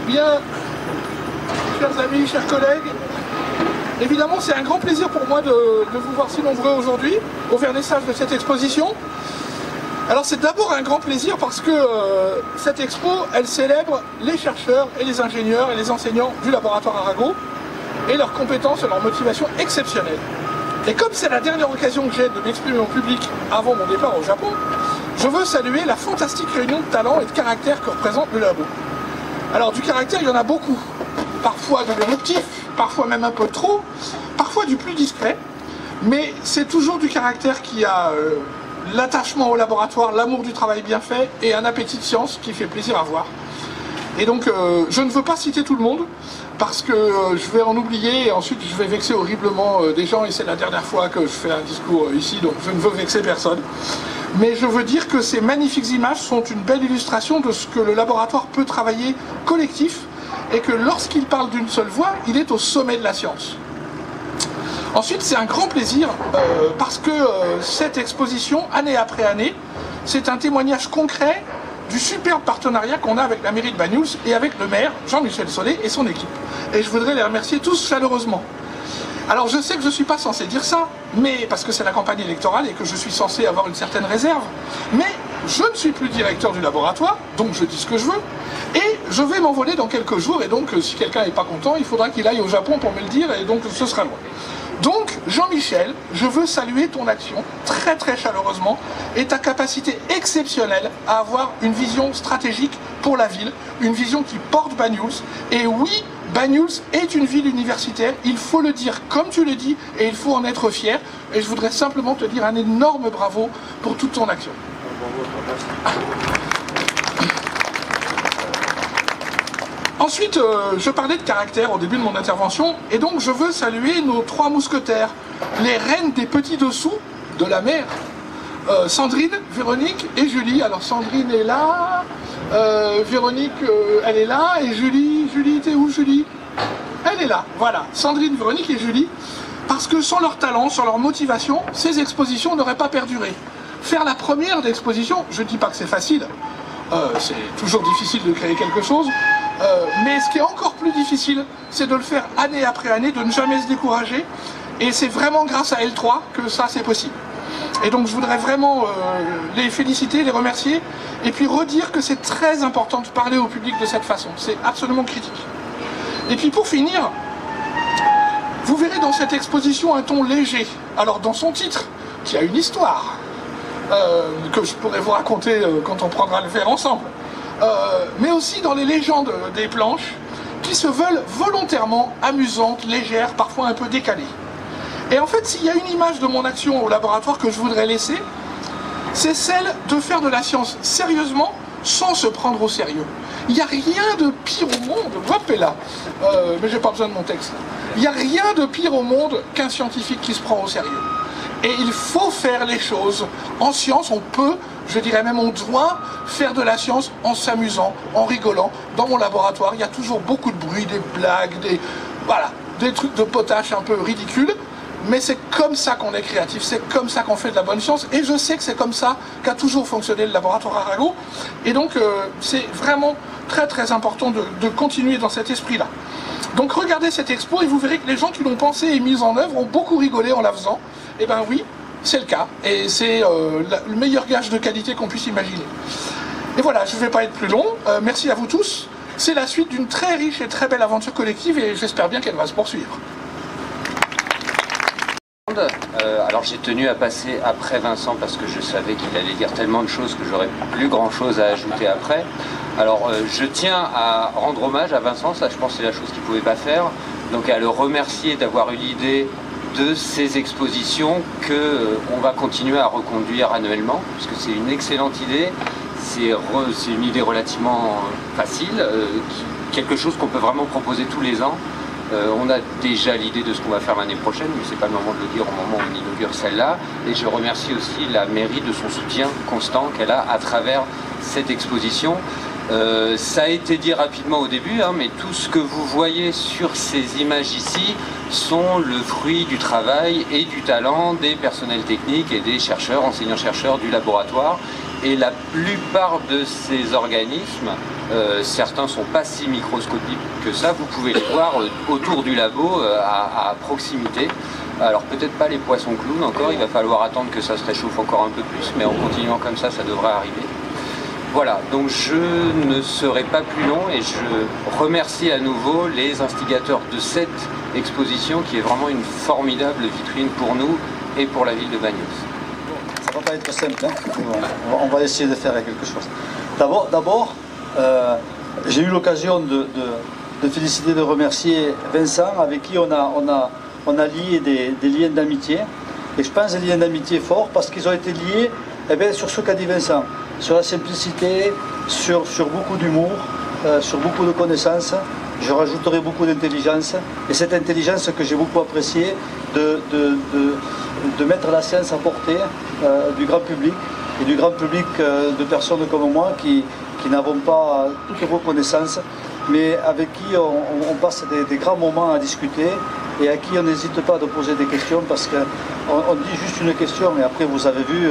Bien, chers amis, chers collègues, évidemment c'est un grand plaisir pour moi de vous voir si nombreux aujourd'hui au vernissage de cette exposition. Alors c'est d'abord un grand plaisir parce que cette expo, elle célèbre les chercheurs et les ingénieurs et les enseignants du laboratoire Arago et leurs compétences et leur motivation exceptionnelles. Et comme c'est la dernière occasion que j'ai de m'exprimer au public avant mon départ au Japon, je veux saluer la fantastique réunion de talents et de caractère que représente le labo. Alors du caractère, il y en a beaucoup. Parfois de l'éruptif, parfois même un peu trop, parfois du plus discret, mais c'est toujours du caractère qui a l'attachement au laboratoire, l'amour du travail bien fait et un appétit de science qui fait plaisir à voir. Et donc je ne veux pas citer tout le monde parce que je vais en oublier et ensuite je vais vexer horriblement des gens et c'est la dernière fois que je fais un discours ici, donc je ne veux vexer personne. Mais je veux dire que ces magnifiques images sont une belle illustration de ce que le laboratoire peut travailler collectif et que lorsqu'il parle d'une seule voix, il est au sommet de la science. Ensuite, c'est un grand plaisir parce que cette exposition, année après année, c'est un témoignage concret du superbe partenariat qu'on a avec la mairie de Banyuls et avec le maire Jean-Michel Solé et son équipe. Et je voudrais les remercier tous chaleureusement. Alors je sais que je ne suis pas censé dire ça, mais parce que c'est la campagne électorale et que je suis censé avoir une certaine réserve, mais je ne suis plus directeur du laboratoire, donc je dis ce que je veux, et je vais m'envoler dans quelques jours, et donc si quelqu'un n'est pas content, il faudra qu'il aille au Japon pour me le dire, et donc ce sera loin. Donc, Jean-Michel, je veux saluer ton action très très chaleureusement et ta capacité exceptionnelle à avoir une vision stratégique pour la ville, une vision qui porte Banyuls. Et oui, Banyuls est une ville universitaire, il faut le dire comme tu le dis et il faut en être fier. Et je voudrais simplement te dire un énorme bravo pour toute ton action. Ensuite, je parlais de caractère au début de mon intervention, et donc je veux saluer nos trois mousquetaires, les reines des petits dessous de la mer, Sandrine, Véronique et Julie. Alors Sandrine est là, Véronique elle est là, et Julie, t'es où Julie? Elle est là, voilà, Sandrine, Véronique et Julie, parce que sans leur talent, sans leur motivation, ces expositions n'auraient pas perduré. Faire la première d'exposition, je ne dis pas que c'est facile, c'est toujours difficile de créer quelque chose, mais ce qui est encore plus difficile, c'est de le faire année après année, de ne jamais se décourager. Et c'est vraiment grâce à L3 que ça c'est possible. Et donc je voudrais vraiment les féliciter, les remercier, et puis redire que c'est très important de parler au public de cette façon. C'est absolument critique. Et puis pour finir, vous verrez dans cette exposition un ton léger. Alors dans son titre, qui a une histoire, que je pourrais vous raconter quand on prendra le verre ensemble. Mais aussi dans les légendes des planches qui se veulent volontairement amusantes, légères, parfois un peu décalées. Et en fait, s'il y a une image de mon action au laboratoire que je voudrais laisser, c'est celle de faire de la science sérieusement sans se prendre au sérieux. Il n'y a rien de pire au monde, hop est là, mais j'ai pas besoin de mon texte. Il n'y a rien de pire au monde qu'un scientifique qui se prend au sérieux. Et il faut faire les choses. En science, on peut, je dirais même on doit, faire de la science en s'amusant, en rigolant. Dans mon laboratoire, il y a toujours beaucoup de bruit, des blagues, des trucs de potache un peu ridicules. Mais c'est comme ça qu'on est créatif, c'est comme ça qu'on fait de la bonne science. Et je sais que c'est comme ça qu'a toujours fonctionné le laboratoire Arago. Et donc, c'est vraiment très très important de continuer dans cet esprit-là. Donc regardez cette expo et vous verrez que les gens qui l'ont pensé et mis en œuvre ont beaucoup rigolé en la faisant. Et bien oui, c'est le cas. Et c'est le meilleur gage de qualité qu'on puisse imaginer. Et voilà, je ne vais pas être plus long. Merci à vous tous. C'est la suite d'une très riche et très belle aventure collective et j'espère bien qu'elle va se poursuivre. Alors j'ai tenu à passer après Vincent parce que je savais qu'il allait dire tellement de choses que j'aurais plus grand chose à ajouter après. Alors je tiens à rendre hommage à Vincent, ça je pense que c'est la chose qu'il ne pouvait pas faire, donc à le remercier d'avoir eu l'idée de ces expositions qu'on va continuer à reconduire annuellement, parce que c'est une excellente idée, c'est une idée relativement facile, quelque chose qu'on peut vraiment proposer tous les ans. On a déjà l'idée de ce qu'on va faire l'année prochaine, mais c'est pas le moment de le dire au moment où on inaugure celle-là. Et je remercie aussi la mairie de son soutien constant qu'elle a à travers cette exposition. Ça a été dit rapidement au début, hein, mais tout ce que vous voyez sur ces images ici sont le fruit du travail et du talent des personnels techniques et des chercheurs, enseignants-chercheurs du laboratoire. Et la plupart de ces organismes Certains sont pas si microscopiques que ça. Vous pouvez les voir autour du labo à proximité. Alors peut-être pas les poissons clowns encore, il va falloir attendre que ça se réchauffe encore un peu plus, mais en continuant comme ça devrait arriver. Voilà, donc je ne serai pas plus long et je remercie à nouveau les instigateurs de cette exposition qui est vraiment une formidable vitrine pour nous et pour la ville de Banyuls. Ça ne va pas être simple, hein. On va essayer de faire quelque chose. D'abord, j'ai eu l'occasion de féliciter, de remercier Vincent, avec qui on a lié des liens d'amitié. Et je pense des liens d'amitié forts parce qu'ils ont été liés sur ce qu'a dit Vincent, sur la simplicité, sur beaucoup d'humour, sur beaucoup de connaissances. Je rajouterai beaucoup d'intelligence. Et cette intelligence que j'ai beaucoup appréciée, de mettre la science à portée du grand public, et du grand public de personnes comme moi qui n'avons pas toutes vos connaissances, mais avec qui on passe des grands moments à discuter et à qui on n'hésite pas de poser des questions parce qu'on dit juste une question et après vous avez vu,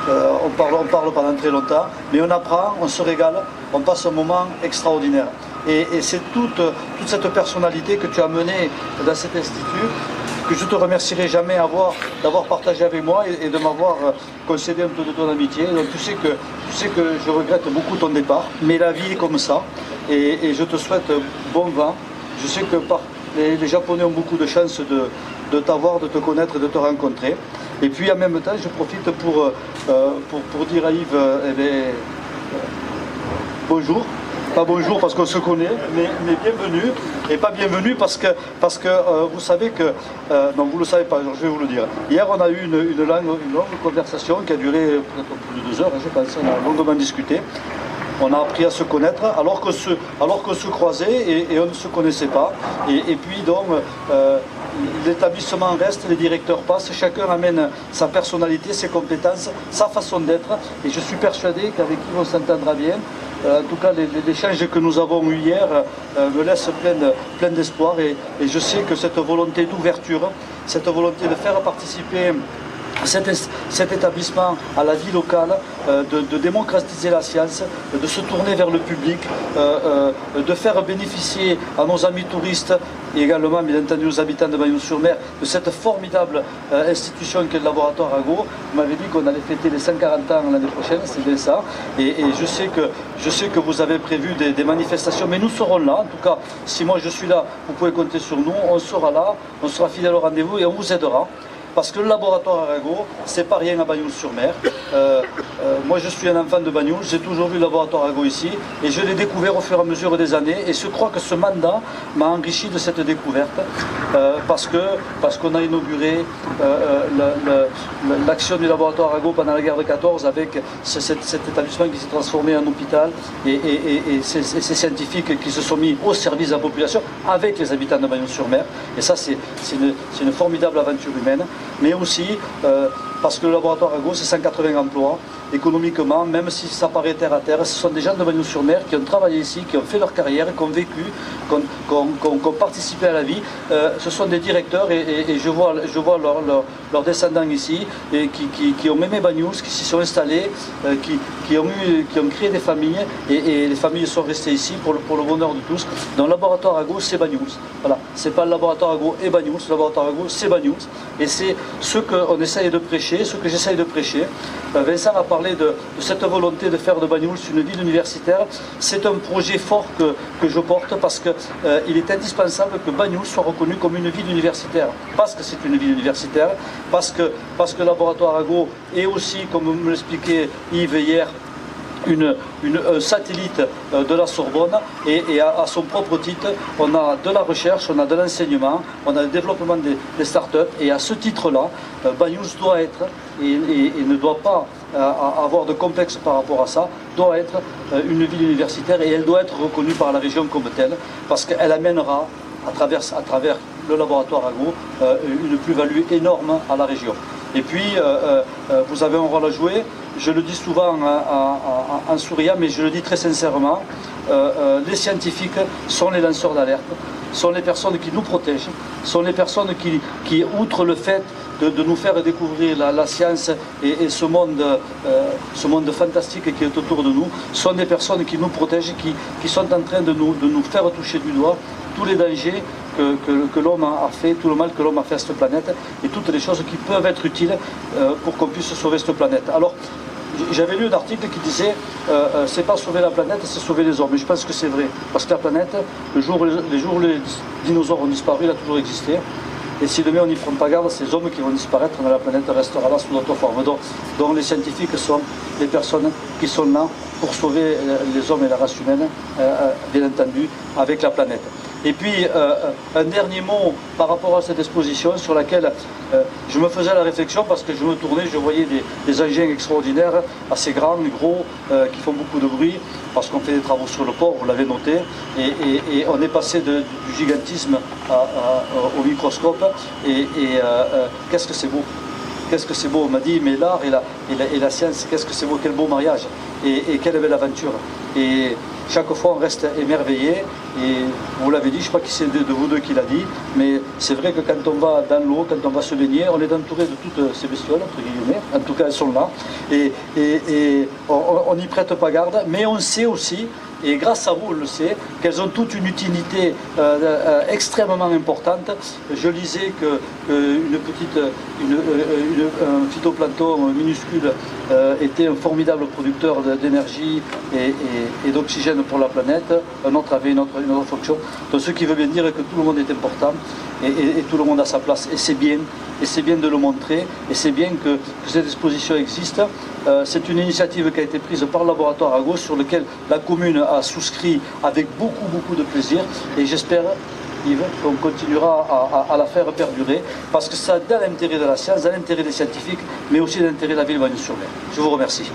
on parle pendant très longtemps, mais on apprend, on se régale, on passe un moment extraordinaire. Et c'est toute cette personnalité que tu as menée dans cet institut, que je te remercierai jamais d'avoir partagé avec moi et de m'avoir concédé un peu de ton amitié. Donc tu sais que je regrette beaucoup ton départ, mais la vie est comme ça et je te souhaite bon vent. Je sais que les Japonais ont beaucoup de chance de t'avoir, de te connaître, de te rencontrer. Et puis en même temps, je profite pour dire à Yves bonjour. Pas bonjour parce qu'on se connaît, mais bienvenue. Et pas bienvenue parce que vous savez que... non, vous ne le savez pas, je vais vous le dire. Hier, on a eu une longue conversation qui a duré peut-être plus de 2 heures, je pense, on a longuement discuté. On a appris à se connaître alors qu'on se croisait et on ne se connaissait pas. Et puis donc, l'établissement reste, les directeurs passent, chacun amène sa personnalité, ses compétences, sa façon d'être. Et je suis persuadé qu'avec qui on s'entendra bien. En tout cas, l'échange que nous avons eu hier me laisse plein d'espoir et je sais que cette volonté d'ouverture, cette volonté de faire participer cet établissement à la vie locale, de démocratiser la science, de se tourner vers le public, de faire bénéficier à nos amis touristes et également bien entendu aux habitants de Banyuls-sur-Mer de cette formidable institution qu'est le laboratoire Arago. Vous m'avez dit qu'on allait fêter les 140 ans l'année prochaine, c'est bien ça. Et je sais que vous avez prévu des manifestations, mais nous serons là. En tout cas, si moi je suis là, vous pouvez compter sur nous, on sera là, on sera fidèle au rendez-vous et on vous aidera. Parce que le laboratoire Arago, c'est pas rien à Banyuls-sur-Mer. Moi, je suis un enfant de Banyuls, j'ai toujours vu le laboratoire Arago ici, et je l'ai découvert au fur et à mesure des années. Et je crois que ce mandat m'a enrichi de cette découverte, parce qu'on a inauguré l'action du laboratoire Arago pendant la guerre de 14 avec cet établissement qui s'est transformé en hôpital et ces scientifiques qui se sont mis au service de la population avec les habitants de Banyuls-sur-Mer. Et ça, c'est une formidable aventure humaine. Mais aussi parce que le laboratoire Arago, c'est 180 emplois. Économiquement, même si ça paraît terre à terre, ce sont des gens de Banyuls-sur-Mer qui ont travaillé ici, qui ont fait leur carrière, qui ont vécu, qui ont participé à la vie. Ce sont des directeurs et je vois leurs descendants ici et qui ont aimé Banyuls, qui s'y sont installés, qui ont créé des familles et les familles sont restées ici pour le bonheur de tous. Donc le laboratoire Arago, c'est Banyuls. Voilà, c'est pas le laboratoire Arago et Banyuls, le laboratoire Arago, c'est Banyuls. Et c'est ce qu'on essaye de prêcher, ce que j'essaye de prêcher. Vincent a parlé de cette volonté de faire de Banyuls une ville universitaire. C'est un projet fort que je porte parce qu'il est indispensable que Banyuls soit reconnu comme une ville universitaire. Parce que c'est une ville universitaire, parce que le laboratoire Arago est aussi, comme me l'expliquait Yves hier, un satellite de la Sorbonne et à son propre titre, on a de la recherche, on a de l'enseignement, on a le développement des startups et à ce titre-là, Banyuls doit être et ne doit pas avoir de complexe par rapport à ça, doit être une ville universitaire et elle doit être reconnue par la région comme telle parce qu'elle amènera à travers le laboratoire Arago une plus-value énorme à la région. Et puis, vous avez un rôle à jouer. Je le dis souvent en souriant, mais je le dis très sincèrement. Les scientifiques sont les lanceurs d'alerte, sont les personnes qui nous protègent, sont les personnes qui outre le fait de nous faire découvrir la science et ce monde fantastique qui est autour de nous, sont des personnes qui nous protègent, qui sont en train de nous faire toucher du doigt tous les dangers que l'homme a fait, tout le mal que l'homme a fait à cette planète et toutes les choses qui peuvent être utiles pour qu'on puisse sauver cette planète. Alors, j'avais lu un article qui disait c'est pas sauver la planète, c'est sauver les hommes. Et je pense que c'est vrai, parce que la planète, les jours où les dinosaures ont disparu, elle a toujours existé. Et si demain on n'y prend pas garde, ces hommes qui vont disparaître, mais la planète restera là sous d'autres formes. Donc les scientifiques sont les personnes qui sont là pour sauver les hommes et la race humaine, bien entendu, avec la planète. Et puis, un dernier mot par rapport à cette exposition sur laquelle je me faisais la réflexion parce que je me tournais, je voyais des engins extraordinaires, assez grands, gros, qui font beaucoup de bruit, parce qu'on fait des travaux sur le port, vous l'avez noté, et on est passé du gigantisme au microscope, et qu'est-ce que c'est beau! Qu'est-ce que c'est beau, on m'a dit, mais l'art et la science, qu'est-ce que c'est beau, quel beau mariage, et quelle belle aventure. Et chaque fois on reste émerveillé, et vous l'avez dit, je ne sais pas qui c'est de vous deux qui l'a dit, mais c'est vrai que quand on va dans l'eau, quand on va se baigner, on est entouré de toutes ces bestioles, entre guillemets, en tout cas elles sont là, et on n'y prête pas garde, mais on sait aussi, et grâce à vous on le sait, qu'elles ont toute une utilité extrêmement importante. Je lisais qu'un phytoplancton minuscule était un formidable producteur d'énergie et d'oxygène pour la planète, un autre avait une autre fonction. Donc ce qui veut bien dire que tout le monde est important et tout le monde a sa place, et c'est bien de le montrer, et c'est bien que cette exposition existe. C'est une initiative qui a été prise par le laboratoire Argos, sur lequel la commune a souscrit avec beaucoup de plaisir, et j'espère, Yves, qu'on continuera à la faire perdurer, parce que ça a dans l'intérêt de la science, dans l'intérêt des scientifiques, mais aussi dans l'intérêt de la ville de Bagnols-sur-Mer. Je vous remercie.